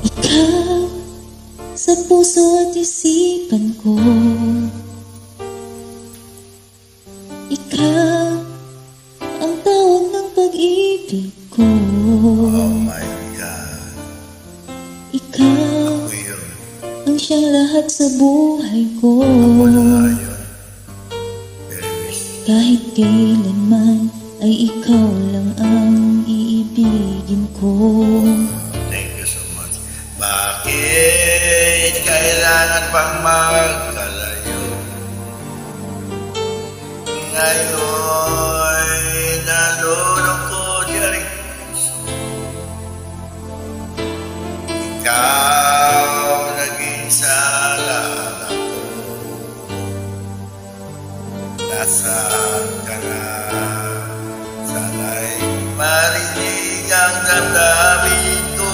Ikaw sa puso at isipan ko, ikaw ang tawag ng pag-ibig ko. Oh my God. Ikaw Ako yun. ang siyang lahat sa buhay ko. Ako na nga yun. Elvis. Kahit kailanman ay ikaw lang ang iibigin ko. Thank you so much. Bakit kailangan pang magkalayo? Ngayon nalulungkot ka rin. Ikaw